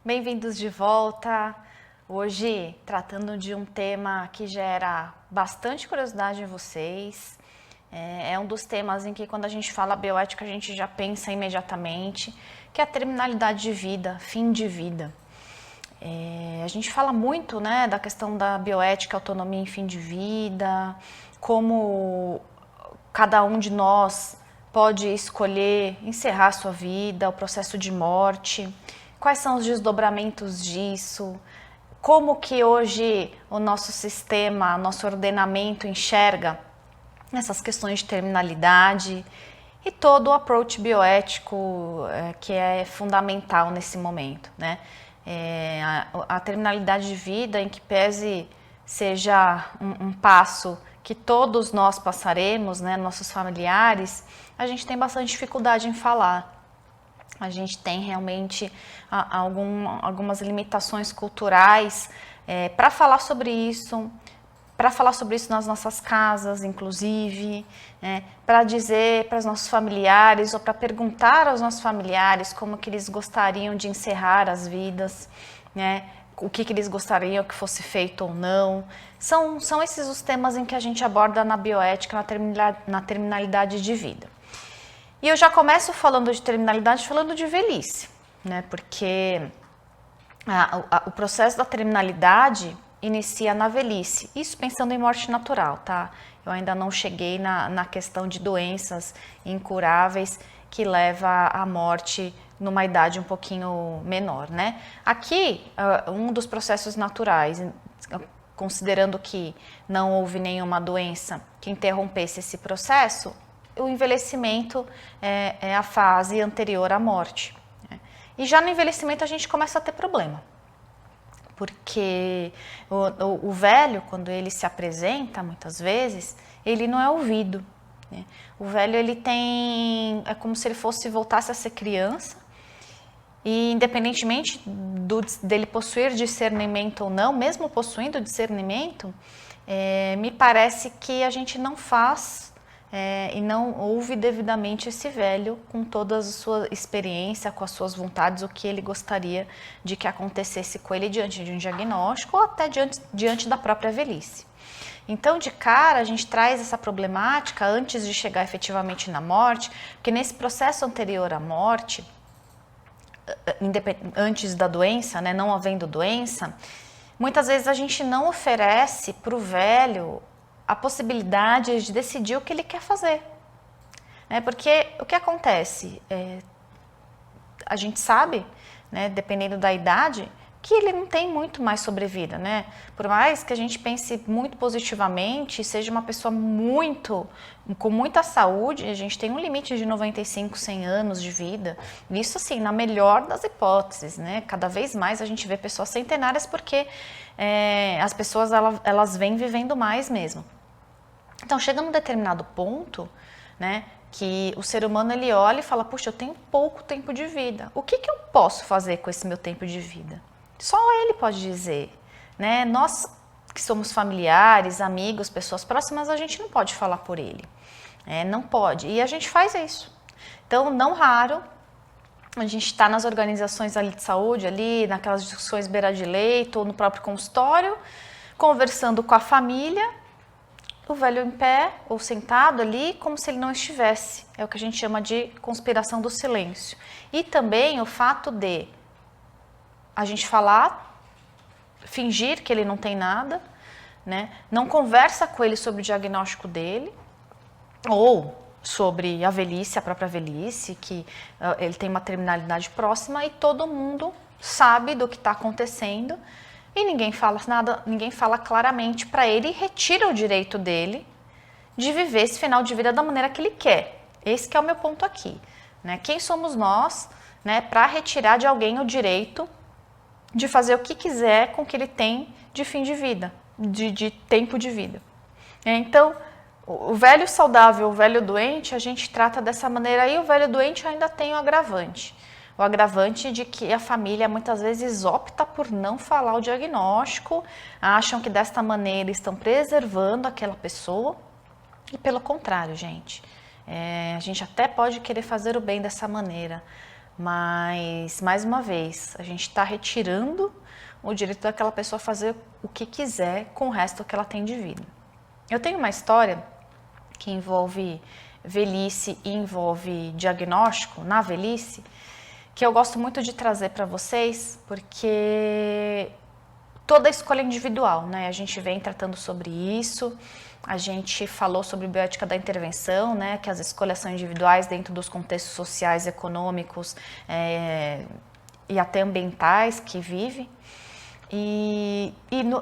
Bem-vindos de volta. Hoje tratando de um tema que gera bastante curiosidade em vocês. É um dos temas em que quando a gente fala bioética a gente já pensa imediatamente, que é a terminalidade de vida, fim de vida. A gente fala muito, né, da questão da bioética, autonomia em fim de vida, como cada um de nós pode escolher encerrar a sua vida, o processo de morte, quais são os desdobramentos disso, como que hoje o nosso sistema, nosso ordenamento enxerga essas questões de terminalidade e todo o approach bioético que é fundamental nesse momento, né? A terminalidade de vida, em que pese seja um passo que todos nós passaremos, né, nossos familiares, a gente tem bastante dificuldade em falar. A gente tem realmente algumas limitações culturais para falar sobre isso nas nossas casas, inclusive, para dizer para os nossos familiares ou para perguntar aos nossos familiares como que eles gostariam de encerrar as vidas, né? O que eles gostariam que fosse feito ou não. São esses os temas em que a gente aborda na bioética, na terminalidade de vida. E eu já começo falando de terminalidade, falando de velhice, né? Porque o processo da terminalidade inicia na velhice, isso pensando em morte natural, tá? Eu ainda não cheguei na questão de doenças incuráveis que leva à morte numa idade um pouquinho menor, né? Aqui, um dos processos naturais, considerando que não houve nenhuma doença que interrompesse esse processo, o envelhecimento é a fase anterior à morte. Né? E já no envelhecimento a gente começa a ter problema. Porque o velho, quando ele se apresenta, muitas vezes, ele não é ouvido. Né? O velho, é como se ele voltasse a ser criança, e independentemente dele possuir discernimento ou não, mesmo possuindo discernimento, me parece que a gente não faz e não ouve devidamente esse velho com toda a sua experiência, com as suas vontades, o que ele gostaria de que acontecesse com ele diante de um diagnóstico ou até diante da própria velhice. Então, de cara, a gente traz essa problemática antes de chegar efetivamente na morte, porque nesse processo anterior à morte, antes da doença, né, não havendo doença, muitas vezes a gente não oferece para o velho a possibilidade de decidir o que ele quer fazer. Porque o que acontece? A gente sabe, né, dependendo da idade, que ele não tem muito mais sobrevida, né? Por mais que a gente pense muito positivamente, seja uma pessoa com muita saúde, a gente tem um limite de 95, 100 anos de vida. Isso, assim, na melhor das hipóteses, né? Cada vez mais a gente vê pessoas centenárias porque as pessoas, elas vêm vivendo mais mesmo. Então, chega num determinado ponto, né, que o ser humano, ele olha e fala, puxa, eu tenho pouco tempo de vida. O que eu posso fazer com esse meu tempo de vida? Só ele pode dizer, né? Nós que somos familiares, amigos, pessoas próximas, a gente não pode falar por ele, não pode, e a gente faz isso. Então, não raro, a gente está nas organizações ali de saúde, ali naquelas discussões beira de leito ou no próprio consultório, conversando com a família, o velho em pé ou sentado ali como se ele não estivesse, é o que a gente chama de conspiração do silêncio. E também o fato de a gente falar, fingir que ele não tem nada, né? Não conversa com ele sobre o diagnóstico dele, ou sobre a velhice, a própria velhice, que ele tem uma terminalidade próxima e todo mundo sabe do que está acontecendo e ninguém fala nada, ninguém fala claramente para ele e retira o direito dele de viver esse final de vida da maneira que ele quer. Esse que é o meu ponto aqui, né? Quem somos nós, né, para retirar de alguém o direito de fazer o que quiser com o que ele tem de fim de vida, de tempo de vida. Então, o velho saudável, o velho doente, a gente trata dessa maneira. E o velho doente ainda tem o agravante de que a família muitas vezes opta por não falar o diagnóstico, acham que desta maneira estão preservando aquela pessoa, e pelo contrário, gente, a gente até pode querer fazer o bem dessa maneira, Mas, mais uma vez, a gente está retirando o direito daquela pessoa fazer o que quiser com o resto que ela tem de vida. Eu tenho uma história que envolve velhice e envolve diagnóstico na velhice, que eu gosto muito de trazer para vocês, porque toda escolha é individual, né? A gente vem tratando sobre isso, a gente falou sobre bioética da intervenção, né? Que as escolhas são individuais dentro dos contextos sociais, econômicos e até ambientais que vive.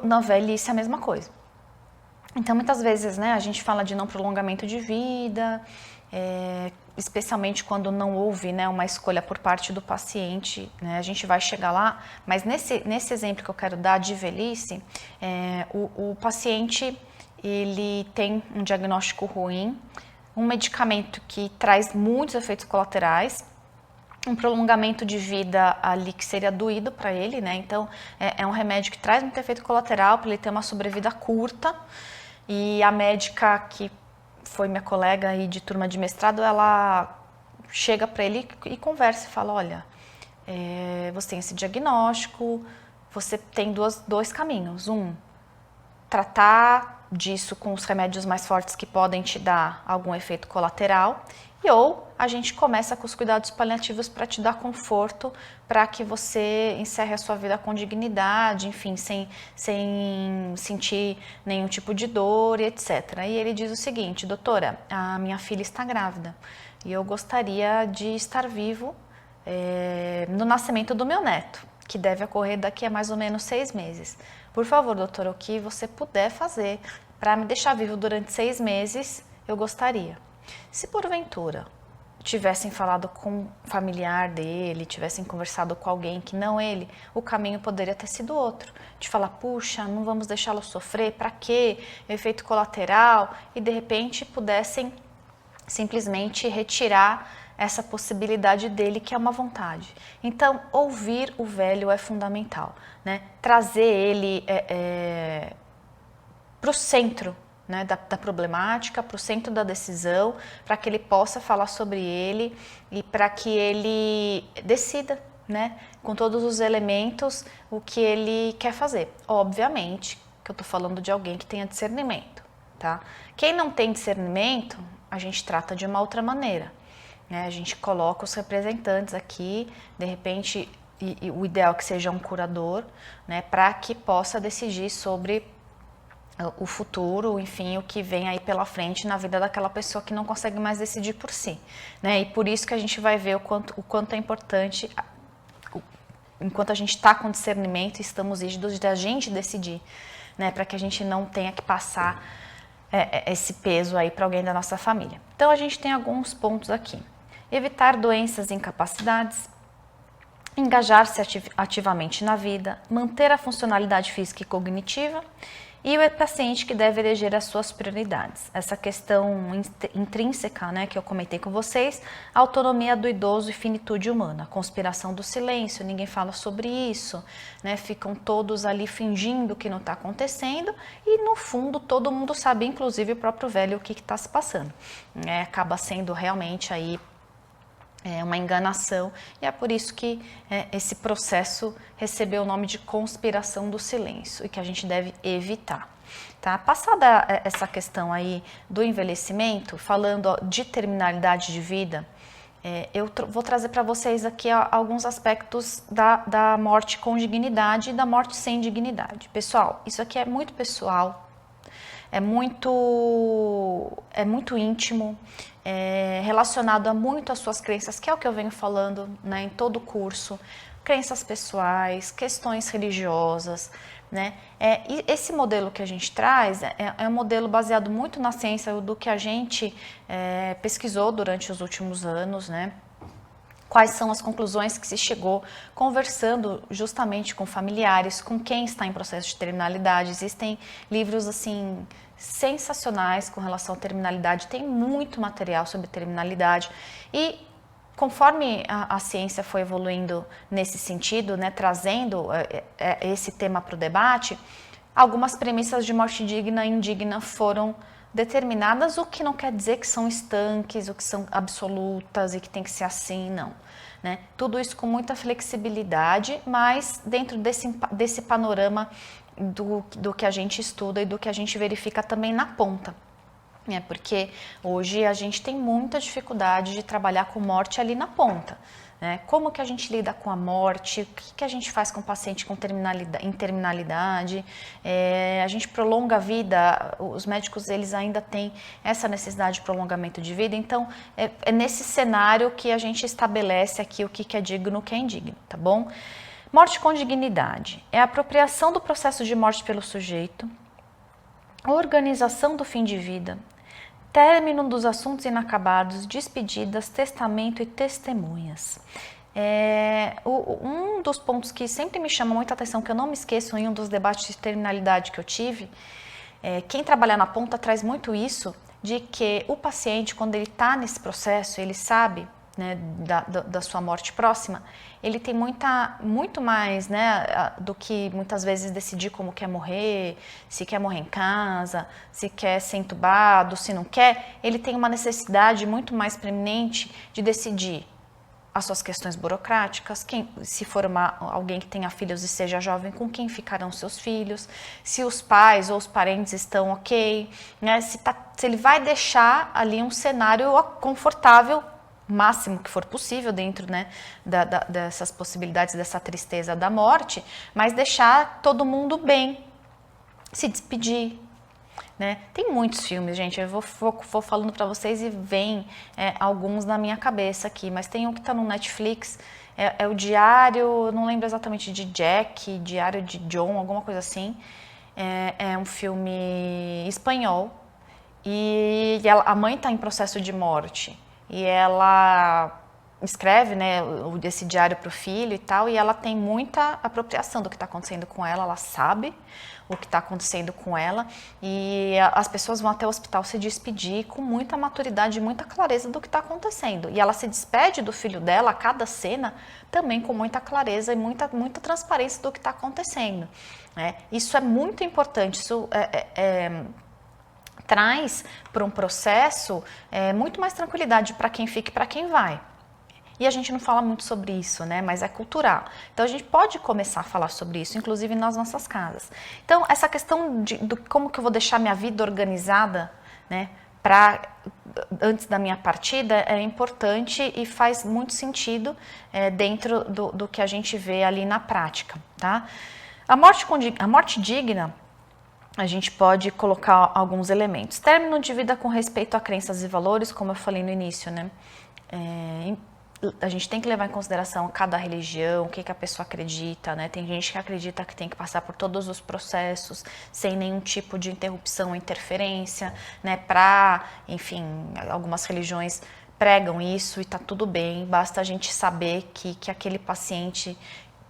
Na velhice é a mesma coisa. Então, muitas vezes, né, a gente fala de não prolongamento de vida, especialmente quando não houve, né, uma escolha por parte do paciente, né, a gente vai chegar lá, mas nesse exemplo que eu quero dar de velhice, o paciente ele tem um diagnóstico ruim, um medicamento que traz muitos efeitos colaterais, um prolongamento de vida ali que seria doído para ele, né? Então é um remédio que traz muito efeito colateral para ele ter uma sobrevida curta. E a médica que foi minha colega aí de turma de mestrado, ela chega para ele e conversa e fala, olha, você tem esse diagnóstico, você tem dois caminhos. Tratar disso com os remédios mais fortes que podem te dar algum efeito colateral, ou a gente começa com os cuidados paliativos para te dar conforto, para que você encerre a sua vida com dignidade, enfim, sem sentir nenhum tipo de dor, etc. E ele diz o seguinte, doutora, a minha filha está grávida e eu gostaria de estar vivo no nascimento do meu neto, que deve ocorrer daqui a mais ou menos 6 meses. Por favor, doutora, o que você puder fazer para me deixar vivo durante 6 meses, eu gostaria. Se porventura tivessem falado com um familiar dele, tivessem conversado com alguém que não ele, o caminho poderia ter sido outro. De falar, puxa, não vamos deixá-lo sofrer, para quê? Efeito colateral, e de repente pudessem simplesmente retirar essa possibilidade dele, que é uma vontade. Então, ouvir o velho é fundamental, né? Trazer ele para o centro, né, da problemática, para o centro da decisão, para que ele possa falar sobre ele e para que ele decida, né, com todos os elementos, o que ele quer fazer. Obviamente que eu estou falando de alguém que tenha discernimento, tá? Quem não tem discernimento, a gente trata de uma outra maneira, né? A gente coloca os representantes aqui, de repente, e o ideal é que seja um curador, né, para que possa decidir sobre o futuro, enfim, o que vem aí pela frente na vida daquela pessoa que não consegue mais decidir por si, né? E por isso que a gente vai ver o quanto é importante, enquanto a gente está com discernimento, estamos rígidos de a gente decidir, né? Para que a gente não tenha que passar esse peso aí para alguém da nossa família. Então a gente tem alguns pontos aqui: evitar doenças e incapacidades, engajar-se ativamente na vida, manter a funcionalidade física e cognitiva, e o paciente que deve eleger as suas prioridades. Essa questão intrínseca, né, que eu comentei com vocês, a autonomia do idoso e finitude humana, a conspiração do silêncio, ninguém fala sobre isso, né, ficam todos ali fingindo que não está acontecendo e no fundo todo mundo sabe, inclusive o próprio velho, o que está se passando. Acaba sendo realmente aí uma enganação, e é por isso que esse processo recebeu o nome de conspiração do silêncio e que a gente deve evitar. Tá? Passada essa questão aí do envelhecimento, falando de terminalidade de vida, eu vou trazer para vocês aqui alguns aspectos da morte com dignidade e da morte sem dignidade. Pessoal, isso aqui é muito pessoal, é muito íntimo, relacionado a muito às suas crenças, que é o que eu venho falando, né, em todo o curso, crenças pessoais, questões religiosas, né? E esse modelo que a gente traz é um modelo baseado muito na ciência do que a gente pesquisou durante os últimos anos, né? Quais são as conclusões que se chegou conversando justamente com familiares, com quem está em processo de terminalidade. Existem livros assim sensacionais com relação à terminalidade, tem muito material sobre terminalidade e conforme a ciência foi evoluindo nesse sentido, né, trazendo esse tema para o debate, algumas premissas de morte digna e indigna foram determinadas, o que não quer dizer que são estanques, o que são absolutas e que tem que ser assim, não. né? Tudo isso com muita flexibilidade, mas dentro desse panorama do que a gente estuda e do que a gente verifica também na ponta. Porque hoje a gente tem muita dificuldade de trabalhar com morte ali na ponta. Como que a gente lida com a morte, o que a gente faz com o paciente com terminalidade, a gente prolonga a vida, os médicos eles ainda têm essa necessidade de prolongamento de vida, então é nesse cenário que a gente estabelece aqui o que é digno, o que é indigno, tá bom? Morte com dignidade é a apropriação do processo de morte pelo sujeito, organização do fim de vida, término dos assuntos inacabados, despedidas, testamento e testemunhas. Um dos pontos que sempre me chama muita atenção, que eu não me esqueço em um dos debates de terminalidade que eu tive, quem trabalha na ponta traz muito isso, de que o paciente, quando ele está nesse processo, ele sabe, né, da sua morte próxima, ele tem muito mais, né, do que muitas vezes decidir como quer morrer, se quer morrer em casa, se quer ser entubado, se não quer, ele tem uma necessidade muito mais preeminente de decidir as suas questões burocráticas, se for alguém que tenha filhos e seja jovem, com quem ficarão seus filhos, se os pais ou os parentes estão ok, né, se ele vai deixar ali um cenário confortável, máximo que for possível dentro, né, dessas possibilidades, dessa tristeza da morte, mas deixar todo mundo bem, se despedir, né? Tem muitos filmes, gente, eu vou falando para vocês e vem alguns na minha cabeça aqui, mas tem um que está no Netflix, é o Diário, não lembro exatamente de Jack, Diário de John, alguma coisa assim, é um filme espanhol e a mãe está em processo de morte. E ela escreve, né, esse diário para o filho e tal, e ela tem muita apropriação do que está acontecendo com ela sabe o que está acontecendo com ela, e as pessoas vão até o hospital se despedir com muita maturidade e muita clareza do que está acontecendo. E ela se despede do filho dela a cada cena também com muita clareza e muita transparência do que está acontecendo. Isso é muito importante, isso traz para um processo muito mais tranquilidade para quem fica e para quem vai. E a gente não fala muito sobre isso, né? Mas é cultural. Então a gente pode começar a falar sobre isso, inclusive nas nossas casas. Então essa questão do como que eu vou deixar minha vida organizada, né, antes da minha partida é importante e faz muito sentido dentro do que a gente vê ali na prática, tá? A morte digna, a gente pode colocar alguns elementos. Término de vida com respeito a crenças e valores, como eu falei no início, né? A gente tem que levar em consideração cada religião, o que a pessoa acredita, né? Tem gente que acredita que tem que passar por todos os processos sem nenhum tipo de interrupção ou interferência, né? Enfim, algumas religiões pregam isso e tá tudo bem, basta a gente saber que aquele paciente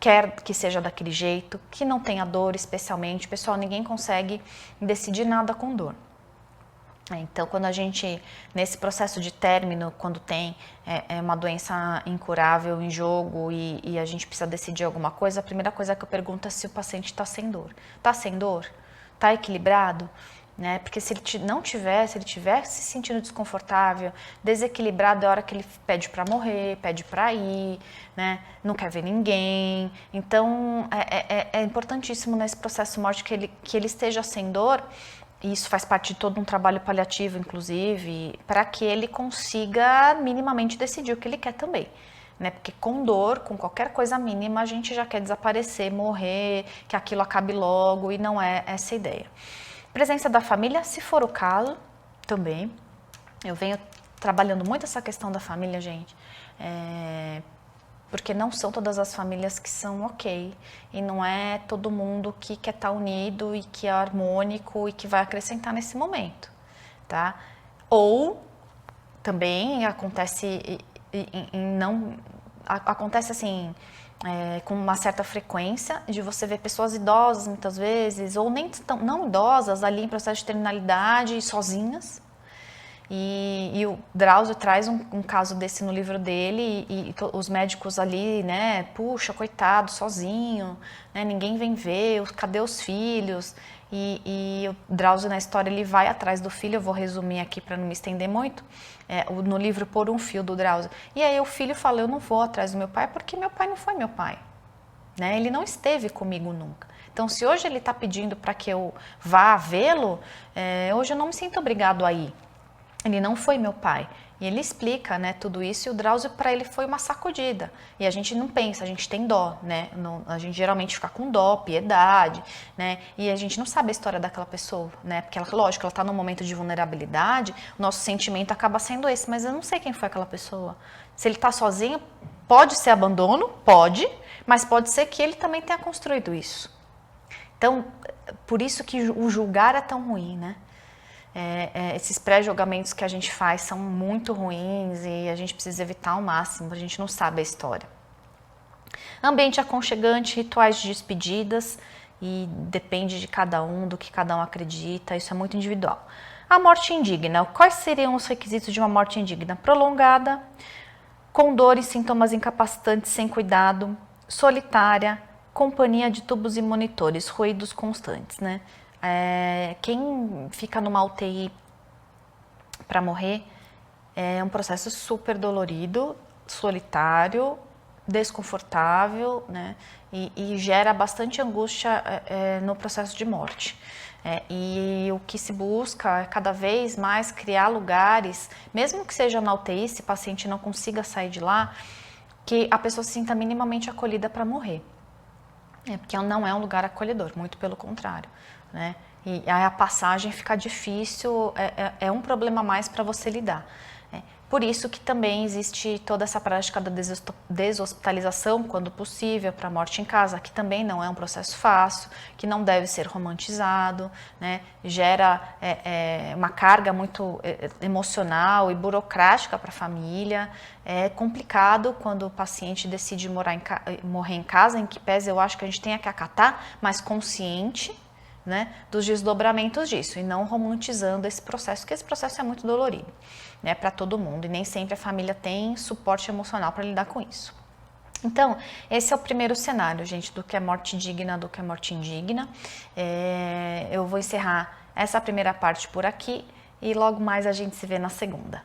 quer que seja daquele jeito, que não tenha dor especialmente. Pessoal, ninguém consegue decidir nada com dor. Então, quando a gente, nesse processo de término, quando tem uma doença incurável em jogo e a gente precisa decidir alguma coisa, a primeira coisa que eu pergunto é se o paciente está sem dor. Está sem dor? Está equilibrado? Né? Porque se ele não tiver, se ele estiver se sentindo desconfortável, desequilibrado, é a hora que ele pede para morrer, pede para ir, né? Não quer ver ninguém. Então, é importantíssimo nesse processo morte que ele esteja sem dor. E isso faz parte de todo um trabalho paliativo, inclusive, para que ele consiga minimamente decidir o que ele quer também. Né? Porque com dor, com qualquer coisa mínima, a gente já quer desaparecer, morrer, que aquilo acabe logo, e não é essa a ideia. Presença da família, se for o caso, também. Eu venho trabalhando muito essa questão da família, gente, porque não são todas as famílias que são ok, e não é todo mundo que quer estar unido e que é harmônico e que vai acrescentar nesse momento, tá? Ou também acontece acontece assim, com uma certa frequência, de você ver pessoas idosas muitas vezes, ou nem não idosas, ali em processo de terminalidade, sozinhas. E o Drauzio traz um caso desse no livro dele, e os médicos ali, né, puxa, coitado, sozinho, né, ninguém vem ver, cadê os filhos? e o Drauzio na história ele vai atrás do filho, eu vou resumir aqui para não me estender muito, no livro Por um Fio do Drauzio. E aí o filho fala, eu não vou atrás do meu pai porque meu pai não foi meu pai, né? Ele não esteve comigo nunca. Então se hoje ele está pedindo para que eu vá vê-lo, hoje eu não me sinto obrigado a ir. Ele não foi meu pai. E ele explica, né, tudo isso, e o Drauzio para ele foi uma sacudida. E a gente não pensa, a gente tem dó, né? A gente geralmente fica com dó, piedade, né? E a gente não sabe a história daquela pessoa, né? Porque ela, lógico, ela está num momento de vulnerabilidade, o nosso sentimento acaba sendo esse, mas eu não sei quem foi aquela pessoa. Se ele está sozinho, pode ser abandono, pode, mas pode ser que ele também tenha construído isso. Então, por isso que o julgar é tão ruim, né? Esses pré-julgamentos que a gente faz são muito ruins e a gente precisa evitar ao máximo, a gente não sabe a história. Ambiente aconchegante, rituais de despedidas, e depende de cada um, do que cada um acredita, isso é muito individual. A morte indigna, quais seriam os requisitos de uma morte indigna? Prolongada, com dor e sintomas incapacitantes sem cuidado, solitária, companhia de tubos e monitores, ruídos constantes, né? Quem fica numa UTI para morrer é um processo super dolorido, solitário, desconfortável, né? E gera bastante angústia no processo de morte. E o que se busca é cada vez mais criar lugares, mesmo que seja na UTI, se o paciente não consiga sair de lá, que a pessoa se sinta minimamente acolhida para morrer. Porque não é um lugar acolhedor, muito pelo contrário, né? E aí a passagem fica difícil, é um problema a mais para você lidar. Por isso que também existe toda essa prática da deshospitalização, quando possível, para a morte em casa, que também não é um processo fácil, que não deve ser romantizado, né? Gera uma carga muito emocional e burocrática para a família. É complicado quando o paciente decide morrer em casa, em que pese eu acho que a gente tenha que acatar, mas consciente, né, dos desdobramentos disso e não romantizando esse processo, porque esse processo é muito dolorido, né, para todo mundo e nem sempre a família tem suporte emocional para lidar com isso. Então, esse é o primeiro cenário, gente, do que é morte digna, do que é morte indigna. Eu vou encerrar essa primeira parte por aqui e logo mais a gente se vê na segunda.